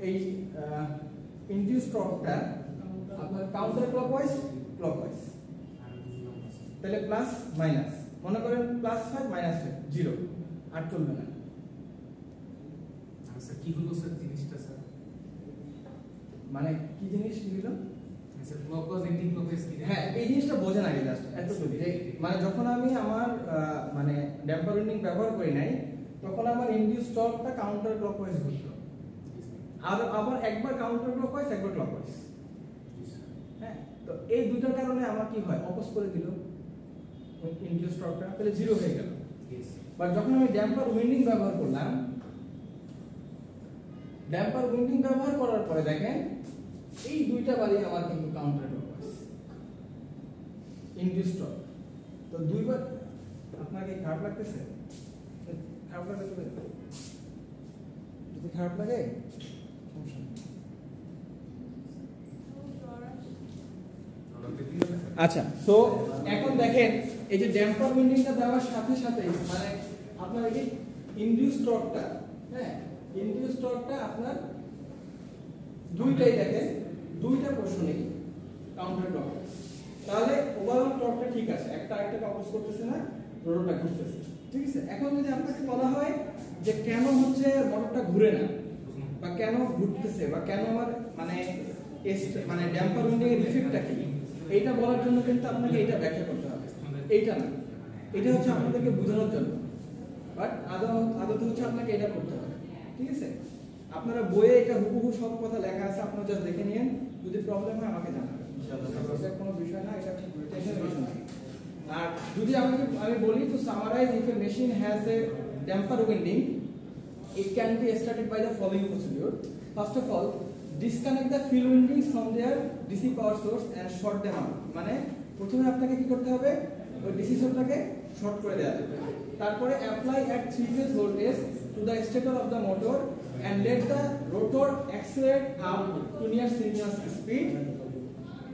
এই ইনডিউস টর্কটা আপনার কাউন্টার ক্লকওয়াইজ ক্লকওয়াইজ, তাহলে প্লাস মাইনাস, মনে করেন +5 -5 0 আর চলবে না। স্যার কি হলো স্যার জিনিসটা স্যার? মানে কি জিনিস কি হলো? স্যার ক্লকওয়াইজ এন্টি ক্লকওয়াইজ কি? হ্যাঁ এই জিনিসটা বোঝেন আগে জাস্ট এতটুকু, যে মানে যখন আমি আমার মানে ড্যাম্পার উইন্ডিং ব্যবহার করি নাই, তখন আমার ইনডিউস টর্কটা কাউন্টার ক্লকওয়াইজ ঘুরতো, আর আবার একবার কাউন্টার ক্লকওয়াইজ একবার ক্লকওয়াইজ। হ্যাঁ, তো এই দুটার কারণে আমার কি হয়, অপোজ করে দিল ইনডিউস টর্কটা, তাহলে 0 হয়ে গেল। বাট যখন আমি ড্যাম্পার উইন্ডিং ব্যবহার করলাম, ড্যাম্পার উইন্ডিং ব্যবহার করার পরে দেখেন এই দুইটা বাড়ি আমার কিন্তু কাউন্টার ক্লকওয়াইজ ইনডিউস টর্ক। তো দুইবার আপনাকে খারাপ লাগতেছে? খারাপ লাগলে চলে যাবে, যদি খারাপ লাগে সমস্যা নেই। আচ্ছা, তো এখন দেখেন এই যে ড্যাম্পার উইন্ডিংটা দেওয়ার সাথে সাথে মানে আপনার এই ইনডিউস টর্কটা, হ্যাঁ ইনডিউস টর্কটা আপনার দুইটাই দেখেন, দুইটা পোর্শনেই কাউন্টার ক্লকওয়াইজ। তাহলে ওভারঅল টর্কটা ঠিক আছে, একটা আরেকটাকে অপোজ করতেছে না, রোটরটা ঘুরতেছে, ঠিক আছে। এখন যদি আপনাকে বলা হয় যে কেন হচ্ছে মোটরটা ঘুরে না, বা কেন ঘুরতেছে, বা কেন আমার মানে মানে ড্যাম্পার উইন্ডিং এর ইফেক্টটা কি, এইটা বলার জন্য কিন্তু আপনাকে এটা ব্যাখ্যা করতে হবে, এইটা না, এটা হচ্ছে আপনাদেরকে বোঝানোর জন্য। বাট আদতে হচ্ছে আপনাকে এটা করতে হবে, ঠিক আছে। আপনারা বইয়ে এটা হুবহু সব কথা লেখা আছে, আপনারা জাস্ট দেখে নিন, যদি প্রবলেম হয় আমাকে জানাবেন ইনশাআল্লাহ, এটা কোনো বিষয় না, এটা টেনশনের বিষয় না। আর যদি আমি বলি তো summarize, if a machine has a damper winding, it can be started by the following procedure. First of all, disconnect the field windings from their DC power source and short them out. মানে প্রথমে আপনাকে কি করতে হবে, ওই DC সোর্সটাকে short করে দেওয়া হবে। তারপরে apply at 3 phase voltage to the stator of the motor and let the rotor accelerate up to near synchronous speed.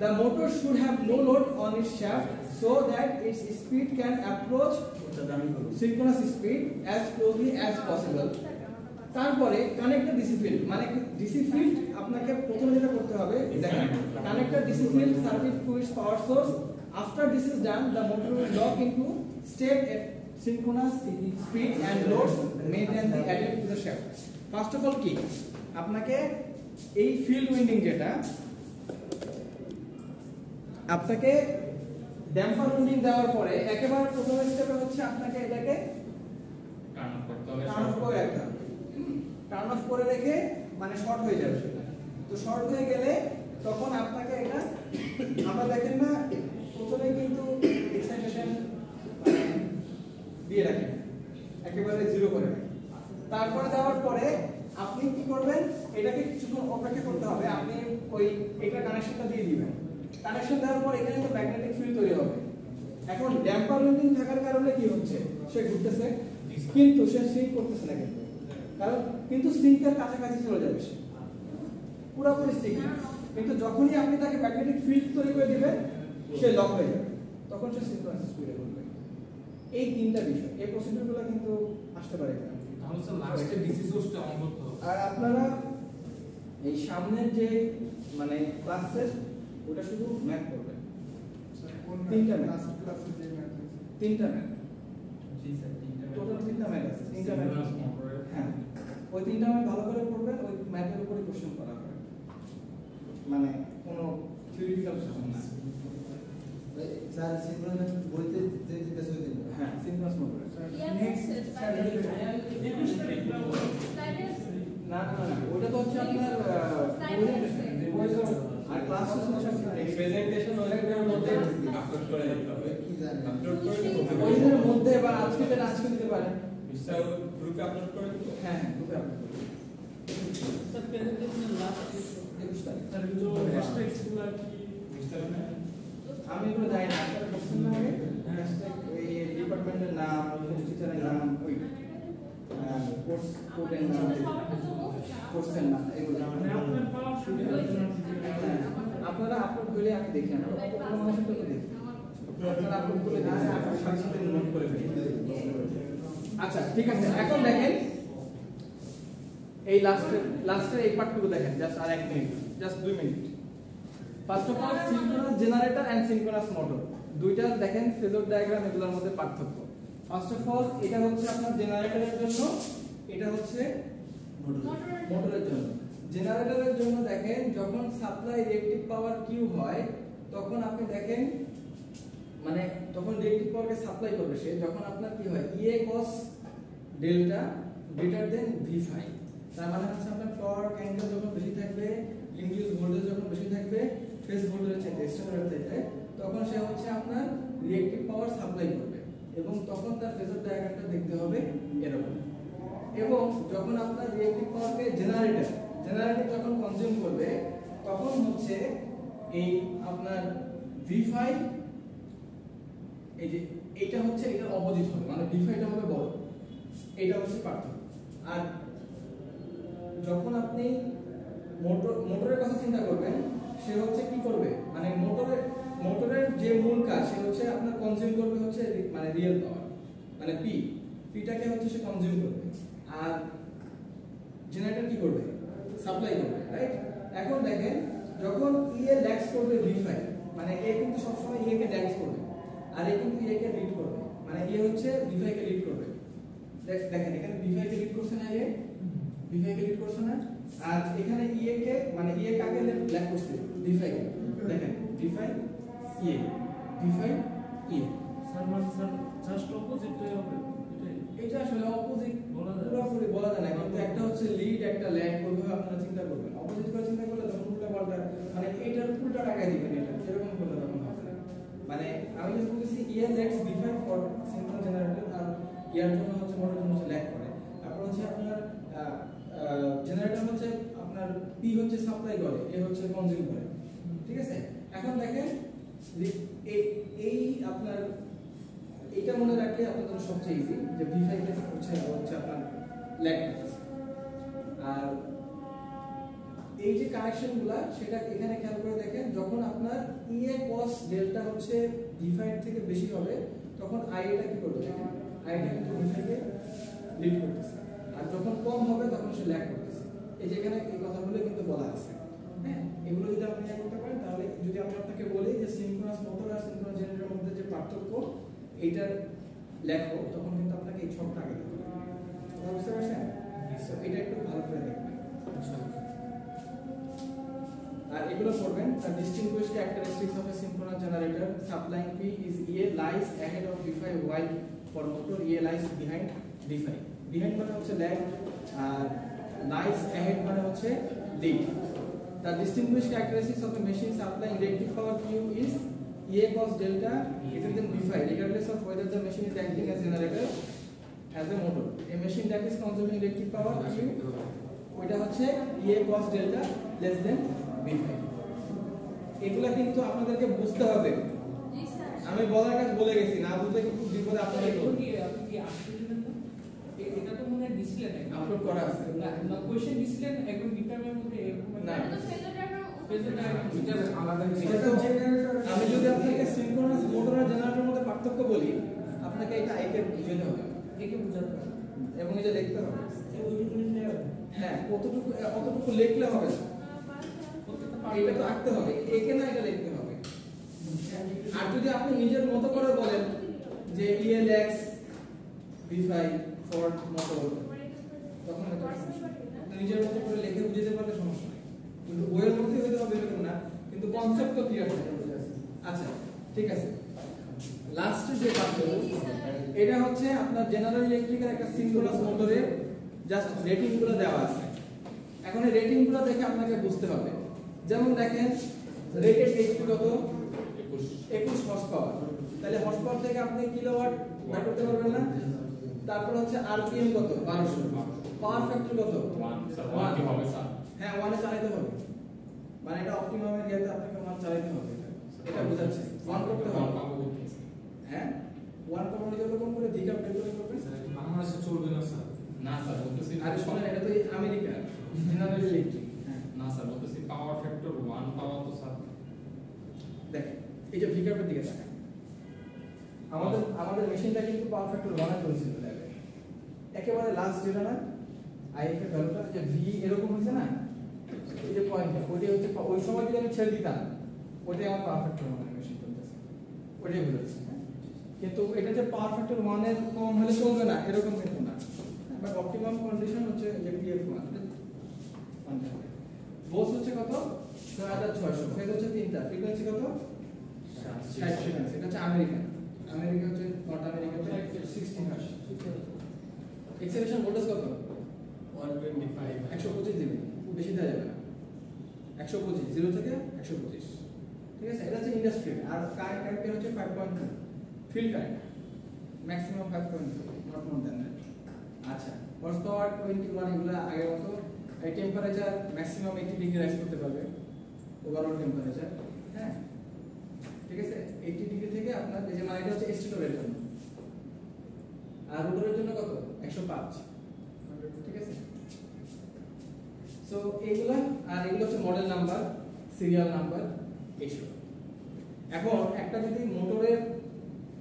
The motor should have no load on its shaft so that its speed can approach synchronous speed as closely as possible. তারপরে connect DC field, মানে DC field আপনাকে প্রথমে যেটা করতে হবে, দেখেন connect DC field circuit to its power source. After this is done, the motor will lock into step at synchronous speed and load maintain the added to the shaft. First of all কি আপনাকে এই field winding যেটা আপনাকে damper winding দেওয়ার পরে একেবারে প্রথম স্টেপে হচ্ছে আপনাকে এটাকে টার্ন অফ করতে হবে, টার্ন অফ করে রাখতে হবে। টার্ন অফ করে রেখে মানে শর্ট হয়ে যাবে সেটা। তো শর্ট হয়ে গেলে তখন আপনাকে এটা, আমরা দেখেন না প্রথমে কিন্তু এক্সাইটেশন দিয়ে রাখেন, একেবারে 0 করে রাখেন। তারপরে দেওয়ার পরে আপনি কি করবেন, এটাকে কিছুক্ষণ অপেক্ষা করতে হবে। আপনি ওই এটা কানেকশনটা দিয়ে দিবেন, কানেকশন দেওয়ার পর এখানে তো ম্যাগনেটিক ফিল্ড তৈরি হবে। এখন ড্যাম্পার উইন্ডিং থাকার কারণে কি হচ্ছে, সে ঘুরতেছে কিন্তু সে সুইং করতেছে না, কিন্তু সিঙ্কের কাছাকাছি চলে যাবে, সে পুরোপুরি সিঙ্ক। কিন্তু যখনই আপনি তাকে ম্যাগনেটিক ফিল্ড তৈরি করে দিবেন, সে লক হয়ে যাবে, তখন সে সিনক্রোনাস স্পিডে ঘুরবে। এই তিনটা বিষয়, এই প্রসিডিউরগুলো কিন্তু আসতে পারে এখানে। তাহলে স্যার লাস্টে ডিসি সোর্সটা অন করতে হবে। আর আপনারা এই সামনের যে মানে ক্লাস টেস্ট, ওটা শুধু ম্যাথ করবেন, তিনটা ম্যাথ, তিনটা ম্যাথ, জি স্যার, টোটাল তিনটা ম্যাথ আছে, তিনটা ম্যাথ। হ্যাঁ, ওই তিনটা ম্যাথ ভালো করে পড়বেন, ওই ম্যাথের উপরে কোশ্চেন করা হবে, মানে কোনো থিওরিটিক্যাল কোশ্চেন না। স্যার সিনক্রোনাস বলতে যে জিজ্ঞাসা করে দিন। হ্যাঁ, সিনক্রোনাস মোটর। নেক্সট না না না, ওটা তো হচ্ছে আপনার আর ক্লাস হচ্ছে প্রেজেন্টেশন ওইটার মধ্যে আপলোড করে দিতে হবে, কি জানেন? আপলোড করে ওইটার মধ্যে বা আজকে দিতে পারেন, স্যার গ্রুপে আপলোড করে দিতে। হ্যাঁ হ্যাঁ গ্রুপে আপলোড করে सर प्रेजेंटेशन लास्ट 21 तारीख। सर जो हैशटैग स्कूल की আমি এগুলো জানি না, আপনারা বলছেন না আগে হ্যাশট্যাগ এই ডিপার্টমেন্টের নাম, টিচারের নাম, ওই কোর্স কোডের নাম, কোর্সের নাম, এগুলো মানে আপনার পাওয়ার সুবিধা আপনারা হলে আমি দেখি, আমি অপকর্ণ মানুষের তো দেখি, আপনারা আপলোড করে দেন, সাথে সাথে নোট করে ফেলি। আচ্ছা ঠিক আছে, এখন দেখেন এই লাস্টের এই পার্টটুকু দেখেন, জাস্ট আর 1 minute, just 2 minute. First of all synchronous generator and synchronous motor দুইটা দেখেন ফেজর ডায়াগ্রাম, এগুলোর মধ্যে পার্থক্য। ফার্স্ট অফ অল এটা হচ্ছে আপনার জেনারেটরের জন্য, এটা হচ্ছে মোটরের জন্য। জেনারেটরের জন্য দেখেন যখন সাপ্লাই রিঅ্যাক্টিভ পাওয়ার কিউ হয় তখন আপনি দেখেন মানে তখন রিঅ্যাক্টিভ পাওয়ারকে সাপ্লাই করবে সে, যখন আপনার কি হয় ইএ cos delta greater than v5, তার মানে হচ্ছে আপনার টর্ক অ্যাঙ্গেল যখন বেশি থাকবে, ইনডিউস ভোল্টেজ যখন বেশি থাকবে ফেজ ভোল্টেজের চাইতে স্টেটরের চাইতে, তখন সে হচ্ছে আপনার রিঅ্যাক্টিভ পাওয়ার সাপ্লাই করবে এবং তখন তার ফেজর ডায়াগ্রামটা দেখতে হবে এরকম। এবং যখন আপনার রিঅ্যাক্টিভ পাওয়ারকে জেনারেটর যখন কনজিউম করবে তখন হচ্ছে এই আপনার v5 এই যে এটা হচ্ছে এটা অপোজিট হবে, মানে v5 টা হবে বড়, এটা হচ্ছে পার্থক্য। আর যখন আপনি মোটরের কথা চিন্তা করবেন সে হচ্ছে কি করবে, মানে মোটরের যে মূল কাজ সে হচ্ছে আপনার কনজিউম করবে হচ্ছে মানে রিয়েল পাওয়ার, মানে পিটাকে হচ্ছে সে কনজিউম করবে, আর জেনারেটর কি করবে, সাপ্লাই করবে, রাইট? এখন দেখেন যখন ইএ ল্যাক্স করবে v5, মানে এ কিন্তু সবসময় ইএ কে ল্যাক্স করবে আর এ কিন্তু ইএ কে লিড করবে, মানে ইএ হচ্ছে v5 কে লিড করবে। দেখেন এখানে v5 কে লিড করছে না, ইএ v5 কে লিড করছে না, আর এখানে ইএ কে মানে ইএ কাকে ল্যাক করছে, v5 কে। দেখেন v5 ইএ v5 ইএ স্যার মানে স্যার জাস্ট অপোজিট হবে, এটা আসলে অপোজিট বলা যায় পুরোপুরি বলা যায় না, কিন্তু একটা হচ্ছে লিড একটা ল্যাগ, ওইভাবে আপনারা চিন্তা করবেন। অপোজিট করে চিন্তা করলে তখন উল্টা পাল্টা মানে এটার উল্টা টাকায় দিবেন, এটা এরকম করলে তখন হবে না। মানে আমি just বলতেছি ইয়ার lags v5 for synchronous generator, আর ইয়ার জন্য হচ্ছে মোটরের জন্য হচ্ছে ল্যাগ করে। তারপর হচ্ছে আপনার জেনারেটর হচ্ছে আপনার পি হচ্ছে সাপ্লাই করে, এ হচ্ছে কনজিউম করে, ঠিক আছে? এখন দেখেন এই আপনার এটা মনে রাখলে আপনাদের জন্য সবচেয়ে ইজি যে v5 কে হচ্ছে আপনার ল্যাগ করতেছে। আর এই যে কানেকশনগুলো সেটা এখানে খেয়াল করে দেখেন, যখন আপনার ইএ cos ডেল্টা হচ্ছে v5 থেকে বেশি হবে তখন i এটা কি করবে, দেখেন i টা কিন্তু v5 কে লিড করতেছে, আর যখন কম হবে তখন সে ল্যাগ করতেছে। এই যেখানে এই কথাগুলো কিন্তু বলা আছে, হ্যাঁ? এগুলো যদি আপনি করতে পারেন তাহলে, যদি আমি আপনাকে বলি যে সিনক্রোনাস মোটর আর সিনক্রোনাস জেনারেটরের মধ্যে যে পার্থক্য এইটার লেখো, তখন কিন্তু আপনাকে এই ছকটা আগে দিতে হবে, বুঝতে পারছেন? সো এটা একটু ভালো করে দেখবেন। আর এগুলো পড়বেন, the distinguished characteristics of a synchronous generator, supplying P is EA lies ahead of V5 while for motor EA lies behind V5. Behind মানে হচ্ছে lag আর lies ahead মানে হচ্ছে lead. The distinguished characteristics of a machine supplying reactive power Q is EA cos delta greater than V5 regardless of whether the machine is acting as generator as a motor. A machine that is consuming reactive power Q ওইটা হচ্ছে EA cos delta less than V5। এগুলা কিন্তু আপনাদেরকে বুঝতে হবে, জি sir. আমি বলার কাজ বলে গেছি, না বুঝলে কিন্তু বিপদে আপনাদের আপনি কি আসছিলেন না? এটা তো মনে হয় দিছিলেন, আপলোড করা আছে। না কোশ্চেন দিছিলেন একদম ডিটারমের মধ্যে এরকম না। এটা তো ফেজার ডায়াগ্রাম ফেজার ডায়াগ্রাম এটা আলাদা এটা তো আমি যদি আপনাকে সিনক্রোনাস মোটর আর জেনারেটরের মধ্যে পার্থক্য বলি, আপনাকে এটা আইকে বুঝাতে হবে দেখে বুঝাতে পারবেন এবং এটা লিখতে হবে। হ্যাঁ, অতটুকু লিখলে হবে না, এটা তো আঁকতে হবে, একে না এটা লিখতে হবে। আর যদি আপনি নিজের মতো করে বলেন যে ELX V5 ফর মোটর, তখন এটা সমস্যা নেই। আপনি নিজের মতো করে লিখে বুঝাতে পারলে সমস্যা নেই, কিন্তু বইয়ের মধ্যে হইতে হবে এরকম না, কিন্তু কনসেপ্ট তো ক্লিয়ার হবে। আচ্ছা ঠিক আছে, লাস্ট যে পার্ট এটা হচ্ছে আপনার জেনারেল ইলেকট্রিকের একটা সিনক্রোনাস মোটরের জাস্ট রেটিং গুলো দেওয়া আছে। এখন এই রেটিং গুলো দেখে আপনাকে বুঝতে হবে, যেমন দেখেন রেটেড এইচপি কত 21 হর্স পাওয়ার, তাহলে হর্স পাওয়ার থেকে আপনি কিলোওয়াট বের করতে পারবেন না। তারপর হচ্ছে আরপিএম কত 1200, পাওয়ার ফ্যাক্টর কত 1 স্যার 1 কি হবে স্যার? হ্যাঁ 1 এ চালাতে হবে, মানে এটা অপটিমামের ইয়াতে আপনাকে 1 চালাতে হবে, এটা বোঝাচ্ছে 1 করতে হবে। হ্যাঁ 1 কমানো যতক্ষণ করে ভিকাপ বের করে করবেন, বাংলাদেশে চলবে না স্যার। না স্যার বলতেছি, আরে শুনেন এটা তো আমেরিকা জেনারেল ইলেকট্রিক। না স্যার বলতেছি পাওয়ার ফ্যাক্টর 1 পাওয়া তো স্যার এই যে ভিকাপের দিকে তাকান, আমাদের মেশিনটা কিন্তু পাওয়ার ফ্যাক্টর 1 চলছিল ল্যাবে, একেবারে লাস্ট যেটা না আইএফ এর ভ্যালুটা যে ভি এরকম হচ্ছে না, এই যে পয়েন্টটা ওইটা হচ্ছে ওই সময় যদি আমি ছেড়ে দিতাম ওইটাই আমার পাওয়ার ফ্যাক্টর 1 মেশিন চলতেছে, ওইটাই বুঝাচ্ছি। কিন্তু এটা যে পাওয়ার ফ্যাক্টর 1 এর কম হলে চলবে না এরকম কিন্তু না, বাট অপটিমাম কন্ডিশন হচ্ছে যে পিএফ1 বোস হচ্ছে কত 6600, ফেজ হচ্ছে 3টা, ফ্রিকোয়েন্সি কত 60 ফ্রিকোয়েন্সি, এটা হচ্ছে আমেরিকান, আমেরিকা হচ্ছে নর্থ আমেরিকাতে 16 হার্টজ। এক্সাইটেশন ভোল্টেজ কত 125 125 দিবেন, বেশি দেওয়া যাবে না, 125 0 থেকে 125, ঠিক আছে। এটা হচ্ছে ইন্ডাস্ট্রিয়াল, আর কারেন্ট অ্যাম্পিয়ার হচ্ছে 5.2 field current, maximum 5.2, not more than that. আচ্ছা, হর্স পাওয়ার 21, এগুলো আগের মতো। এই টেম্পারেচার ম্যাক্সিমাম 80 ডিগ্রি রাইজ করতে পারবে, ওভারঅল টেম্পারেচার, হ্যাঁ ঠিক আছে। 80 ডিগ্রি থেকে আপনার এই যে মানে এটা হচ্ছে স্টেটরের জন্য, আর রোটরের জন্য কত 105, ঠিক আছে। সো এইগুলা, আর এগুলো হচ্ছে মডেল নাম্বার, সিরিয়াল নাম্বার, এইসব। এখন একটা যদি মোটরের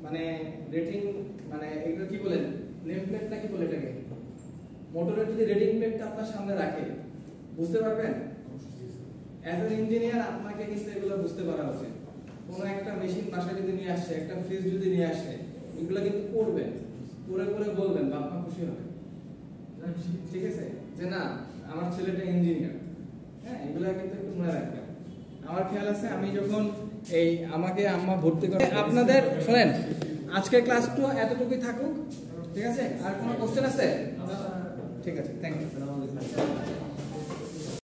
মানে রেটিং, মানে এগুলো কি বলেন, নেম প্লেট নাকি বলে এটাকে, মোটরের যদি রেটিং প্লেটটা আপনার সামনে রাখে বুঝতে পারবেন। অ্যাজ এন ইঞ্জিনিয়ার আপনাকে কিন্তু এগুলো বুঝতে পারা উচিত। কোনো একটা মেশিন বাসায় যদি নিয়ে আসে, একটা ফ্রিজ যদি নিয়ে আসে, এগুলো কিন্তু পড়বেন, পড়ে পড়ে বলবেন, বাবা খুশি হবে, ঠিক আছে, যে না আমার ছেলেটা ইঞ্জিনিয়ার। হ্যাঁ, এগুলো কিন্তু একটু মনে রাখবেন। আমার খেয়াল আছে আমি যখন এই আমাকে আম্মা ভর্তি করে, আপনাদের শোনেন আজকের ক্লাসটা এতটুকুই থাকুক, ঠিক আছে। আর কোনো কোশ্চেন আছে? ঠিক আছে, থ্যাংক ইউ।